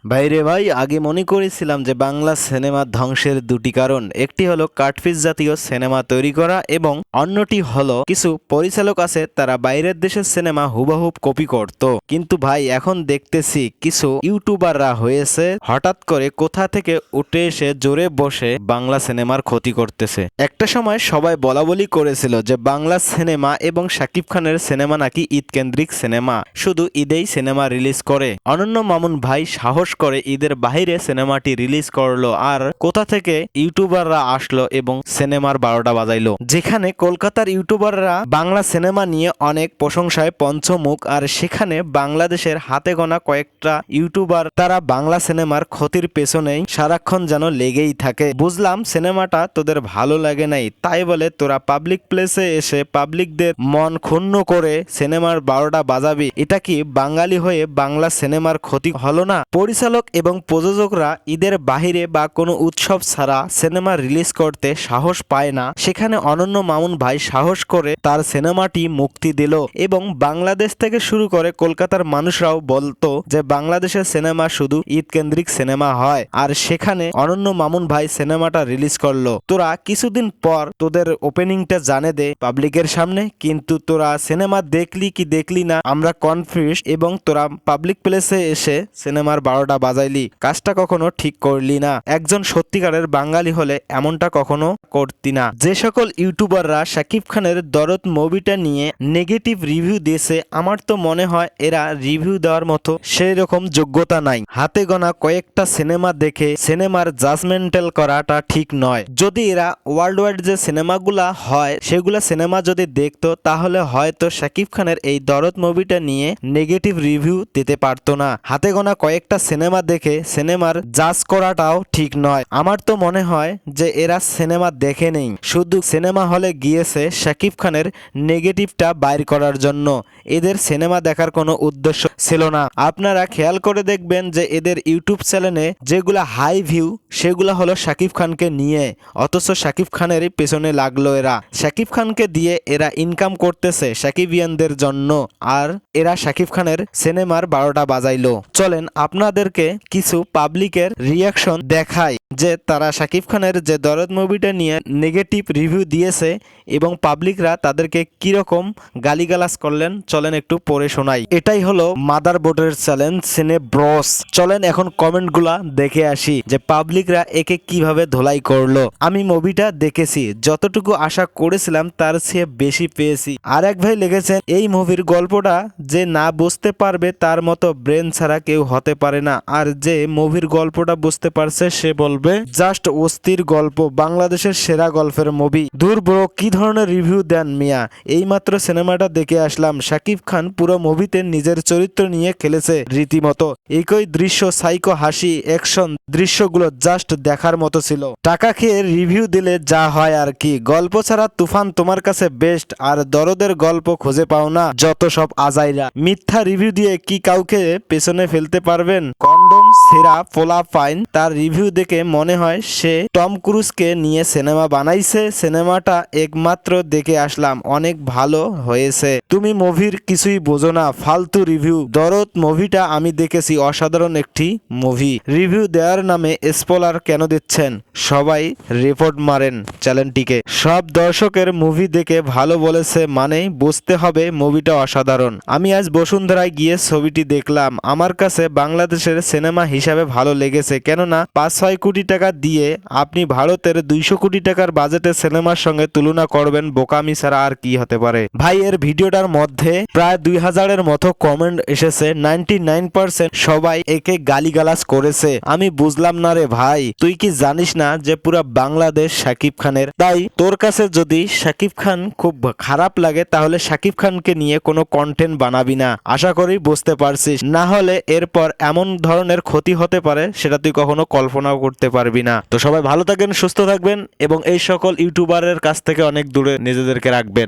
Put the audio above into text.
ভাইরে ভাই, আগে মনে করেছিলাম যে বাংলা সিনেমা ধ্বংসের দুটি কারণ, একটি হলো কাটপিস জাতীয় সিনেমা তৈরি করা এবং অন্যটি হলো কিছু পরিচালক আছে তারা বাইরের দেশের সিনেমা হুবহুব কপি করত। কিন্তু ভাই এখন দেখতেছি কিছু ইউটিউবাররা হয়েছে হঠাৎ করে কোথা থেকে উঠে এসে জোরে বসে বাংলা সিনেমার ক্ষতি করতেছে। একটা সময় সবাই বলাবলি করেছিল যে বাংলা সিনেমা এবং শাকিব খানের সিনেমা নাকি ঈদ কেন্দ্রিক সিনেমা, শুধু ঈদেই সিনেমা রিলিজ করে। অনন্য মামুন ভাই সাহস করে ঈদের বাইরে সিনেমাটি রিলিজ করলো, আর কোথা থেকে ইউটিউবাররা আসলো এবং সিনেমার 12টা বাজাইলো। যেখানে কলকাতার ইউটিউবাররা বাংলা সিনেমা নিয়ে অনেক প্রশংসায় পঞ্চমুখ, আর সেখানে বাংলাদেশের হাতে গোনা কয়েকটা ইউটিউবার তারা বাংলা সিনেমার ক্ষতির পেছনেই সারাক্ষণ যেন লেগেই থাকে। বুঝলাম সিনেমাটা তোদের ভালো লাগে নাই, তাই বলে তোরা পাবলিক প্লেসে এসে পাবলিকদের মন ক্ষুণ্ণ করে সিনেমার 12টা বাজাবি। এটা কি বাঙালি হয়ে বাংলা সিনেমার ক্ষতি হলো না? পরিচালক এবং প্রযোজকরা ঈদের বাহিরে বা কোনো উৎসব ছাড়া সিনেমা রিলিজ করতে সাহস পায় না, সেখানে অনন্য মামুন ভাই সাহস করে তার সিনেমাটি মুক্তি দিল এবং বাংলাদেশ থেকে শুরু করে কলকাতার মানুষরাও বলতো যে বাংলাদেশের সিনেমা শুধু ঈদ কেন্দ্রিক সিনেমা হয়, আর সেখানে অনন্য মামুন ভাই সিনেমাটা রিলিজ করলো। তোরা কিছুদিন পর তোদের ওপেনিংটা জানে দে পাবলিকের সামনে, কিন্তু তোরা সিনেমা দেখলি কি দেখলি না আমরা কনফিউজ, এবং তোরা পাবলিক প্লেসে এসে সিনেমার 12টা বাজাইলি। কাজটা কখনো ঠিক করলি না। একজন সত্যিকারের বাঙালি হলে এমনটা কখনো করতি না। যে সকল ইউটিউবাররা শাকিব খানের দরদ মুভিটা নিয়ে নেগেটিভ রিভিউ দিয়েছে, আমার তো মনে হয় এরা রিভিউ দেওয়ার মতো সেই রকম যোগ্যতা নাই। হাতে গোনা কয়েকটা সিনেমা দেখে সিনেমার জাজমেন্টাল করাটা ঠিক নয়। যদি এরা ওয়ার্ল্ড ওয়াইড যে সিনেমাগুলা হয় সেগুলা সিনেমা যদি দেখতো, তাহলে হয়তো শাকিব খানের এই দরদ মুভিটা নিয়ে নেগেটিভ রিভিউ দিতে পারতো না। হাতে গোনা কয়েকটা সিনেমা দেখে সিনেমার জাজ করাটাও ঠিক নয়। আমার তো মনে হয় যে এরা সিনেমা দেখে নেই, শুধু সিনেমা হলে গিয়েছে শাকিব খানের নেগেটিভটা বাইর করার জন্য। এদের সিনেমা দেখার কোনো উদ্দেশ্য ছিল না। আপনারা খেয়াল করে দেখবেন যে এদের ইউটিউব চ্যানেলে যেগুলা হাই ভিউ সেগুলা হলো শাকিব খানকে নিয়ে, অথচ শাকিব খানের পেছনে লাগলো এরা। শাকিব খানকে দিয়ে এরা ইনকাম করতেছে শাকিবিয়ানদের জন্য, আর এরা শাকিব খানের সিনেমার 12টা বাজাইলো। চলেন আপনাদেরকে কিছু পাবলিকের রিয়াকশন দেখাই যে তারা শাকিব খানের যে দরদ মুভিটা নিয়ে নেগেটিভ রিভিউ দিয়েছে এবং পাবলিকরা তাদেরকে কিরকম গালিগালাজ করলেন। চলেন একটু পড়ে শোনাই। এটাই হলো মাদারবোর্ডের চ্যালেঞ্জ সিনে ব্রস। চলেন এখন কমেন্টগুলা দেখে আসি যে পাবলিকরা একে কিভাবে ধোলাই করলো। আমি মুভিটা দেখেছি, যতটুকু আশা করেছিলাম তার চেয়ে বেশি পেয়েছি। আর এক ভাই লিখেছেন, এই মুভির গল্পটা যে না বুঝতে পারবে তার মতো ব্রেন ছাড়া কেউ হতে পারে না, আর যে মুভির গল্পটা বুঝতে পারছে সে বলবে জাস্ট অস্থির গল্প, বাংলাদেশের সেরা গল্পের মুভি। দূর ব্রো, কি ধরনের রিভিউ দেন মিয়া? এইমাত্র সিনেমাটা দেখে আসলাম, শাকিব খান পুরো মুভিতে নিজের চরিত্র নিয়ে খেলেছে রীতিমতো। একই দৃশ্য, সাইকো হাসি, অ্যাকশন দৃশ্যগুলো জাস্ট দেখার মতো ছিল। টাকা খেয়ে রিভিউ দিলে যা হয় আর কি। গল্প ছাড়া তুফান তোমার কাছে বেস্ট, আর দরদের গল্প খুঁজে পাও না যত সব আজাইরা। মিথ্যা রিভিউ দিয়ে কি কাউকে পেছনে ফেলতে পারবেন? কন্ডম সেরা পোলা ফাইন, তার রিভিউ দেখে মনে হয় সে টম ক্রুজকে নিয়ে সিনেমা বানাইছে। সিনেমাটা একমাত্র দেখে আসলাম, অনেক ভালো হয়েছে। তুমি মুভির কিছুই বোঝো না, ফালতু রিভিউ। দরদ মুভিটা আমি দেখেছি, অসাধারণ একটি মুভি। রিভিউ দেওয়ার নামে স্পয়লার কেন দিচ্ছেন? সবাই রিপোর্ট মারেন চ্যানেলটিকে। সব দর্শকের মুভি দেখে ভালো বলেছে মানে বুঝতে হবে মুভিটা অসাধারণ। আমি আজ বসুন্ধরায় গিয়ে ছবিটি দেখলাম, আমার কাছে বাংলাদেশের সিনেমা হিসাবে ভালো লেগেছে। কেননা 5-6 কোটি টাকা দিয়ে আপনি ভারতের 200 কোটি টাকার বাজেটের সিনেমার সঙ্গে তুলনা করবেন, বোকামি ছাড়া আর কি হতে পারে। ভাই এর ভিডিওটার মধ্যে প্রায় 2000-এর মতো কমেন্ট এসেছে, 99% সবাই একে গালিগালাজ করেছে। আমি বুঝলাম না রে ভাই, তুই কি জানিস না যে পুরো বাংলাদেশ শাকিব খানের? তাই তোর কাছে যদি শাকিব খান খুব খারাপ লাগে তাহলে শাকিব খানকে নিয়ে কোনো কন্টেন্ট বানাবি না। আশা করি বুঝতে পারছিস, না হলে এরপর এমন ধরনের ক্ষতি হতে পারে সেটা তুই কখনো কল্পনাও করতে পারবি না। তো সবাই ভালো থাকবেন, সুস্থ থাকবেন এবং এই সকল ইউটিউবারের কাছ থেকে অনেক দূরে নিজেদেরকে রাখবেন।